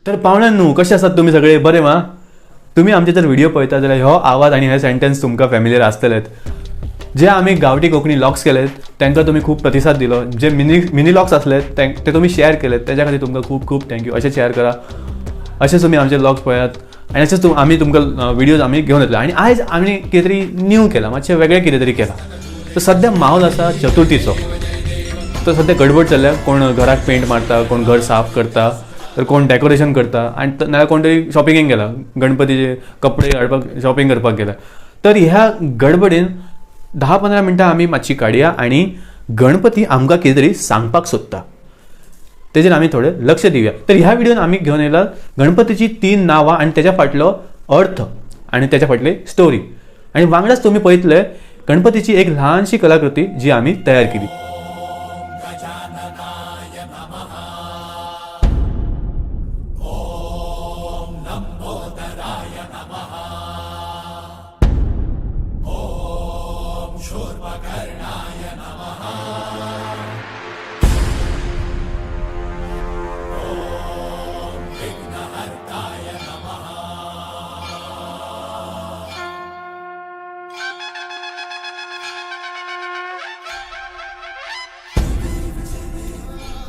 तर पाहुण्यांनो कशे आसात तुम्ही सगळे बरे मा? तुम्ही आमचे जर व्हिडिओ पळयता जाल्यार हो आवाज आणि हे सेंटेन्स तुमकां फॅमिलियर आसतलेत. जे आम्ही गावठी कोंकणी लॉक्स केलेत तांकां तुम्ही खूप प्रतिसाद दिलो. जे मिनी लॉक्स असलेत ते तुम्ही शेअर केलेत त्याच्या खातीर तुमकां खूप खूप थँक्यू. असे शेअर करा, असेच तुम्ही आमचे लॉक्स पळयात आणि असेच आम्ही तुमकां व्हिडिओज आम्ही घेऊन येतले. आणि आयज आम्ही कितें तरी न्यू केला, मातशें वेगळें कितें तरी केला. तर सध्या माहोल आसा चतुर्थीचो. तर सध्या गडबड चल्ल्या. कोण घराक पेंट मारता, कोण घर साफ करता, तर कोण डेकोरेशन करता आणि नाल्यार कोण तरी शॉपिंगेक गेला, गणपतीचे कपडे हाडपाक शॉपिंग करपाक गेला. तर ह्या गडबडीन 10-15 मिनटां आमी मातशी काडया आणि गणपती आमकां कितें तरी सांगपाक सोदता तेजेर आमी थोडें लक्ष दिवया. तर ह्या व्हिडिओन आमी घेवन येयला गणपतीची 3 नांवां आणि त्याच्या फाटलो अर्थ आणि त्याच्या फाटली स्टोरी. आणि वांगडाच तुम्ही पळयतले गणपतीची एक ल्हानशी कलाकृती जी आमी तयार केली.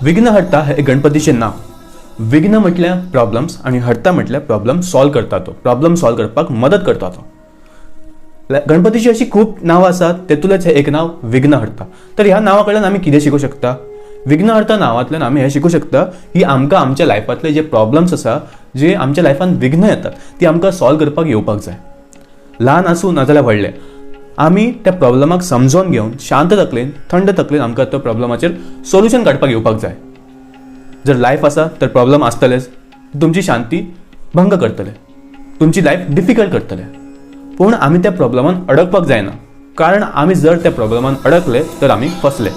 विघ्नहर्ता हे गणपतीचे नाव. विघ्न म्हटल्यार प्रॉब्लेम्स आणि हर्ता म्हटल्यार प्रॉब्लेम सॉल्व करता तो, प्रॉब्लेम सॉल्व करपाक मदत करता तो. गणपतीची अशी खूप नावं आसात, तेतूंतलेच हे एक नाव विघ्नहर्ता. तर ह्या नांवा कडल्यान आमी कितें शिकूं शकता? विघ्नहर्ता नांवांतल्यान आमी हें शिकूं शकता की आमकां आमच्या लायफांतले जे प्रॉब्लेम्स आसा, जे आमच्या लायफान विघ्न येतात ती आमकां सॉल्व करपाक येवपाक जाय. ल्हान आसूं नाजाल्यार व्हडले, आमी त्या प्रॉब्लेमाक समजून घेवन शांत तकलेन थंड तकलेन आमकां त्या प्रॉब्लेमाचेर सोल्युशन काडपाक येवपाक जाय. जर लायफ आसा तर प्रॉब्लेम आसतलेच, तुमची शांती भंग करतले, तुमची लायफ डिफिकल्ट करतले. पूण आमी त्या प्रॉब्लेमान अडकपाक जायना, कारण आमी जर त्या प्रॉब्लेमान अडकले तर आमी फसले.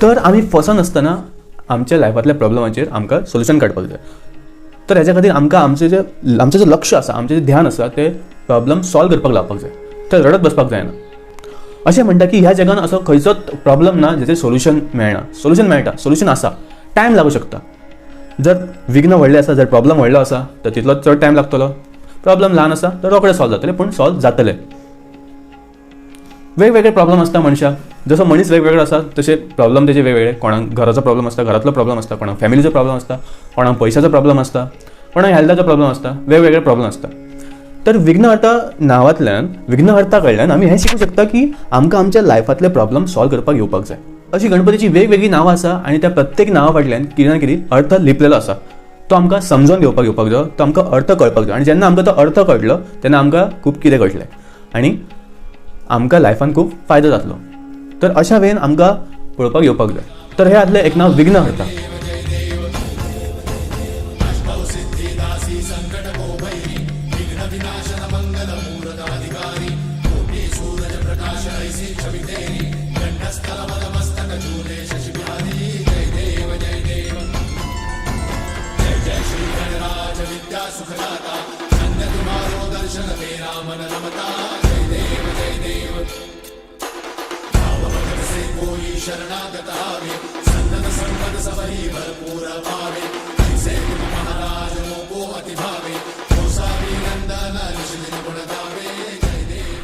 तर आमी फसन आसतना आमच्या लायफांतल्या प्रॉब्लेमाचेर आमकां सोल्युशन काडपाक जाय. तर हेच्या खातीर आमकां आमचें जें लक्ष आसा, आमचें जें ध्यान आसा तें प्रॉब्लेम सॉल्व करपाक लावपाक जाय. तर रडत बसपाक जायना. अशें म्हणटा की ह्या जगान असो खंयचोच प्रॉब्लेम ना जेचेर सोल्युशन मेळना. सोल्युशन मेळटा, सोल्युशन आसा, टायम लागूं शकता. जर विघ्न व्हडलें आसा, जर प्रॉब्लेम व्हडलो आसा तर तितलो चड टायम लागतलो. प्रॉब्लेम ल्हान आसा तर रोखडें सॉल्व जातलें, पूण सॉल्व जातलें. वेगवेगळे प्रॉब्लेम आसता मनशाक. जसो मनीस वेगवेगळो आसा तसे प्रॉब्लेम तेजे वेगवेगळे. कोणाक घराचो प्रॉब्लेम आसता, घरातलो प्रॉब्लेम आसता, कोणाक फॅमिलीचो प्रॉब्लेम आसता, कोणाक पयशाचो प्रॉब्लेम आसता, कोणाक हेल्थाचो प्रॉब्लेम आसता, वेगवेगळे प्रॉब्लेम आसता. तर विघ्नहर्ता नांवांतल्यान, विघ्नहर्ता कडल्यान आमी हें शिकूं शकता की आमकां आमच्या लायफांतले प्रॉब्लेम सॉल्व करपाक येवपाक जाय. अशी गणपतीची वेगवेगळी नांवां आसा आणि त्या प्रत्येक नांवा फाटल्यान कितें ना कितें अर्थ लिपलेलो आसा. तो आमकां समजून घेवपाक येवपाक जाय, तो आमकां अर्थ कळपाक जाय. आणि जेन्ना आमकां तो अर्थ कळटलो तेन्ना आमकां खूब कितें कळटलें आणि आमकां लायफान खूब फायदो जातलो. तर अशा वेळेन आमकां पळोवपाक येवपाक जाय. तर हे आदलें एक नांव विघ्नहर्ता.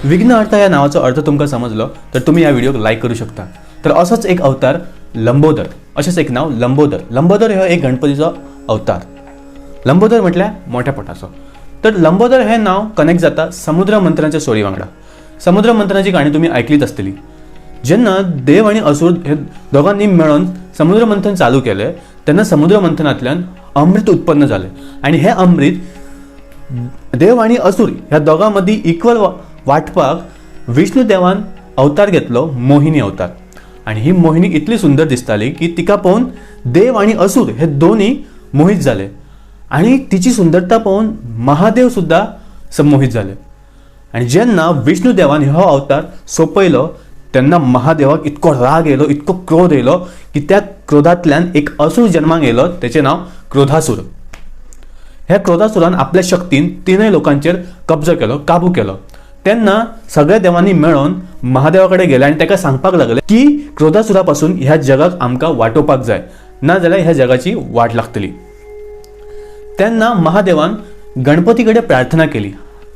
विघ्नहर्ता या नावाचा अर्थ तुमकां समजलो तर तुम्ही या व्हिडिओक लाईक करू शकता. तर असोच एक अवतार लंबोदर, अशेंच एक नाव लंबोदर. लंबोदर हो एक गणपतीचो अवतार. लंबोदर म्हटल्यार मोठ्या पोटाचो. तर लंबोदर हे नाव कनेक्ट जाता समुद्र मंथनाच्या स्टोरी वांगडा. समुद्र मंथनाची काणी तुम्ही ऐकलीच आसतली. जेन्ना देव आणि असुर हे दोगांनी मेळून समुद्र मंथन चालू केले तेन्ना समुद्र मंथनांतल्यान अमृत उत्पन्न जालें. आणि हे अमृत देव आणि असुर ह्या दोगां मदीं इक्वल वाटपाक विष्णू देवान अवतार घेतलो, मोहिनी अवतार. आणि ही मोहिनी इतली सुंदर दिसताली की तिका पळोवन देव आणि असुर हे दोन्ही मोहित झाले. आणि तिची सुंदरता पाहून महादेव सुद्धा संमोहित झाले. आणि जेन्ना विष्णुदेवान हो अवतार सोपयलो तेन्ना महादेवाक इतको राग येयलो, इतको क्रोध येयलो की त्या क्रोधांतल्यान एक असुर जन्माक येयलो, तेचें नाव क्रोधासूर. ह्या क्रोधासुरान आपल्या शक्तीन तीनय लोकांचेर कब्जो केलो, काबू केलो. तेन्ना सगळ्या देवांनी मेळोन महादेवा कडेन गेले आणि ताका सांगपाक लागले की क्रोधासुरा पासून ह्या जगाक आमकां वाटोवपाक जाय, ना जाल्यार ह्या जगाची वाट लागतली. तेन्ना महादेवान गणपती कडेन प्रार्थना केली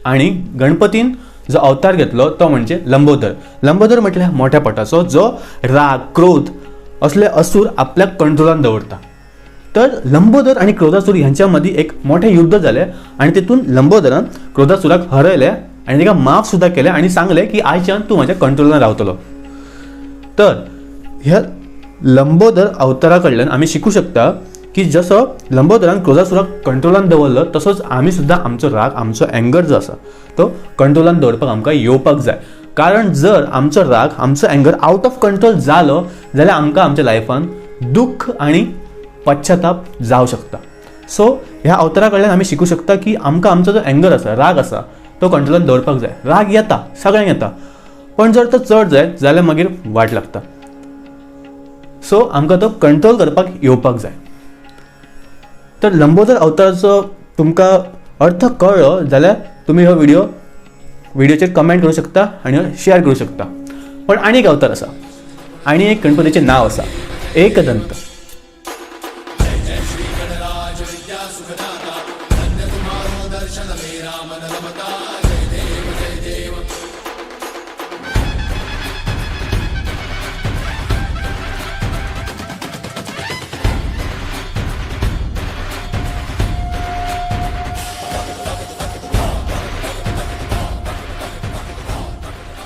आणि गणपतीन जो अवतार घेतलो तो म्हणजे लंबोदर. लंबोदर म्हटल्यार मोठ्या पोटाचो, जो राग, क्रोध असले असुर आपल्या कंट्रोलान दवरता. तर लंबोदर आणि क्रोधासूर ह्यांच्या मदीं एक मोठे युद्ध झाले आणि तितून लंबोदरान क्रोधासुराक हरयले आणि ताका माफ सुद्धा केले आणि सांगले की आयच्यान तूं म्हज्या कंट्रोलान रावतलो. तर ह्या लंबोदर अवतारा कडल्यान आमी शिकू शकता की जसो लंबोदरान क्रोधासुराक कंट्रोलान दवरलो तसोच आमी सुद्धा आमचो राग, आमचो एंगर जो आसा तो कंट्रोलान दवरपाक आमकां येवपाक जाय. कारण जर आमचो राग, आमचो एंगर आउट ऑफ कंट्रोल जालो जाल्यार आमकां आमच्या लायफान दुःख आणि पश्चाताप जावं शकता. सो ह्या अवतारा कडल्यान आमी शिकू शकता की आमकां आमचो जो एंगर आसा, राग आसा तो कंट्रोलान दवरपाक जाय. राग येता, सगळ्यांक येता, पण जर तो चड जायत जाल्यार मागीर वाट लागता. सो आमकां तो कंट्रोल करपाक येवपाक जाय. तर लंबोदर अवताराचो तुमकां अर्थ कळ्ळो जाल्यार तुम्ही हो व्हिडिओचेर कमेंट करूं शकता आणि शेअर करूं शकता. पण आनी एक अवतार आसा, आनी एक गणपतीचें नांव आसा एकदंत.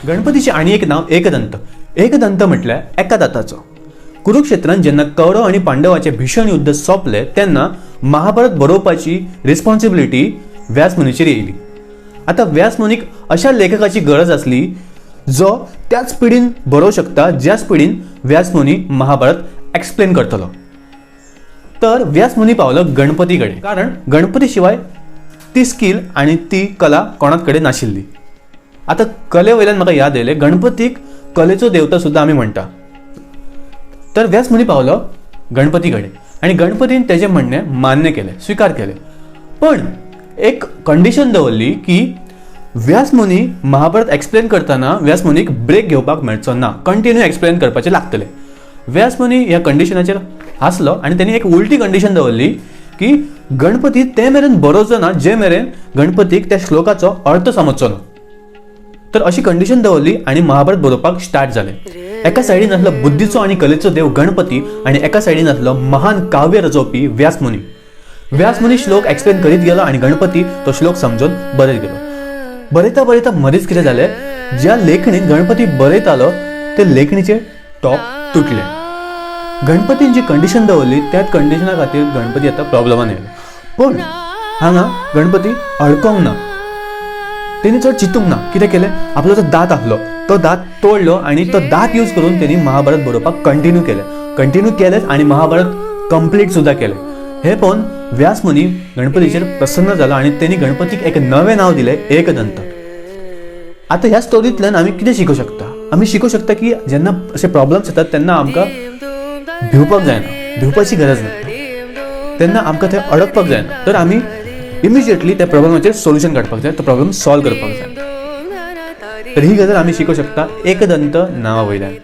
गणपतीचे आणि एक नाव एकदंत. एकदंत म्हटल्यार एका दाताचो. कुरुक्षेत्रांत जेन्ना कौरव आणि पांडवाचे भीषण युद्ध सोंपले तेन्ना महाभारत बरोवपाची रिस्पॉन्सिबिलिटी व्यासमुनीचेर येयली. आता व्यासमुनीक अशा लेखकाची गरज असली जो त्याच पिढीन बरोवंक शकता ज्या पिढीन व्यासमुनी महाभारत एक्सप्लेन करतलो. तर व्यासमुनी पावलो गणपती कडेन, कारण गणपती शिवाय ती स्किल आणि ती कला कोणाच कडेन नाशिल्ली. आता कले वयल्यान म्हाका याद येयलें, गणपतीक कलेचो देवता सुद्धा आमी म्हणटा. तर व्यासमुनी पावलो गणपती कडेन आणि गणपतीन तेजें म्हणणें मान्य केलें, स्वीकार केलें. पण एक कंडिशन दवरली की व्यासमुनी महाभारत एक्सप्लेन करतना व्यासमुनीक ब्रेक घेवपाक मेळचो ना, कंटिन्यू एक्सप्लेन करपाचें लागतलें. व्यासमुनी ह्या कंडिशनाचेर हांसलो आणि तांणी एक उलटी कंडिशन दवरली की गणपती ते मेरेन बरोवचो ना जे मेरेन गणपतीक त्या श्लोकाचो अर्थ समजचो ना. तर अशी कंडिशन दवरली आणि महाभारत बरोवपाक स्टार्ट जालें. एका सायडीन आसलो बुद्धीचो आणि कलेचो देव गणपती आणि एका सायडीन आसलो महान काव्य रचोवपी व्यासमुनी. व्यासमुनी श्लोक एक्सप्लेन करीत गेलो आणि गणपती तो श्लोक समजून बरयत गेलो. बरयता बरयता मदींच कितें जालें, ज्या लेखणीन गणपती बरयतालो ते लेखणीचे टॉप तुटले. गणपतीन जी कंडिशन दवरली त्याच कंडिशना खातीर गणपती आतां प्रॉब्लमान येयलो. पण हांगा गणपती अडकोंक ना, तेणी चड चिंतूंक ना. कितें केलें, आपलो जो दात आसलो तो दात तोडलो आणि तो दात यूज करून तेणी महाभारत बरोवपाक कंटिन्यू केलें आणि महाभारत कंप्लीट सुद्धा केलें. हे पळोवन व्यासमुनी गणपतीचेर प्रसन्न जालो आणि तेणी गणपतीक एक नवें नाव दिलें, एकदंत. आता ह्या स्टोरींतल्यान आमी कितें शिकूं शकता? आमी शिकूं शकता की जेन्ना अशे प्रॉब्लम्स येतात तेन्ना आमकां भिवपाक जायना, भिवपाची गरज ना. तेन्ना आमकां थंय अडकपाक जायना. तर आमी इमिजिएटली त्या प्रॉब्लमाचेर सोल्युशन काडपाक जाय, तो प्रॉब्लम सॉल्व करपाक जाय. तर ही गजाल आमी शिकूं शकता एकदंत नांवा वयल्यान.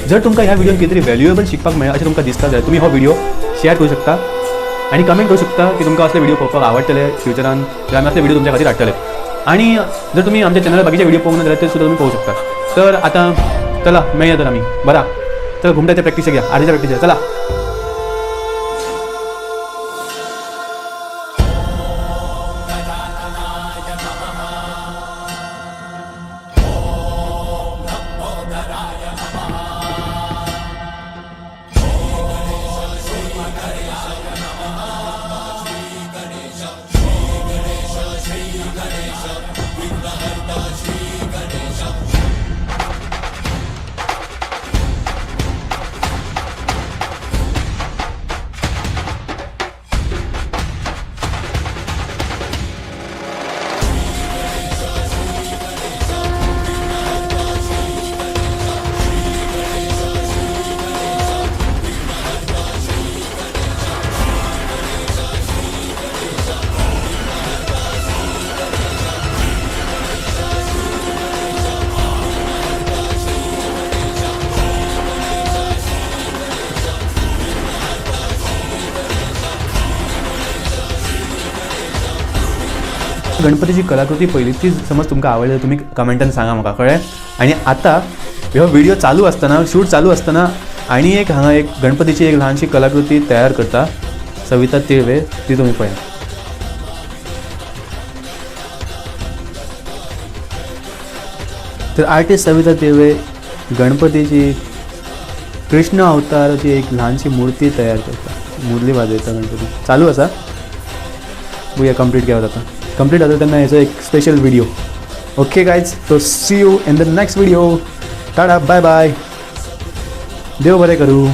जर तुमकां ह्या व्हिडिओन कितें तरी व्हॅल्युएबल शिकपाक मेळ्ळें अशें तुमकां दिसता जाल्यार तुम्ही हो व्हिडिओ शेअर करू शकता आणि कमेंट करू शकता की तुमकां असले व्हिडिओ पळोवपाक आवडटले फ्युचरान जाल्यार आमी असले व्हिडिओ तुमच्या खातीर हाडटले. आणि जर तुम्ही आमच्या चॅनलार बाकीचे व्हिडिओ पळोवंक ना जाल्यार ते सुद्दां तुम्ही पळोवंक शकता. तर आता चला मेळया तर आमी बरा. चला घुमटाच्या प्रॅक्टिस घ्या आर्टीच्या प्रॅक्टिस चला. गणपतीची कलाकृती पयलींची समज तुमकां आवडली तुम्ही कमेंटान सांगा म्हाका कळ्ळें. आणि आता ह्यो व्हिडिओ चालू आसतना शूट चालू आसतना आणि एक हांगा एक गणपतीची एक ल्हानशी कलाकृती तयार करता सविता तिळवे, ती तुम्ही पळया. तर आर्टिस्ट सविता तिळवे गणपतीची कृष्ण अवताराची एक ल्हानशी मूर्ती तयार करता, मुरली वाजयता गणपती चालू आसा. बघूया कंप्लीट केला जाता. कंप्लीट जाता तेन्ना हेचो एक special video. Okay guys, so see you in the next video. Tata bye bye. देव बरें करूं.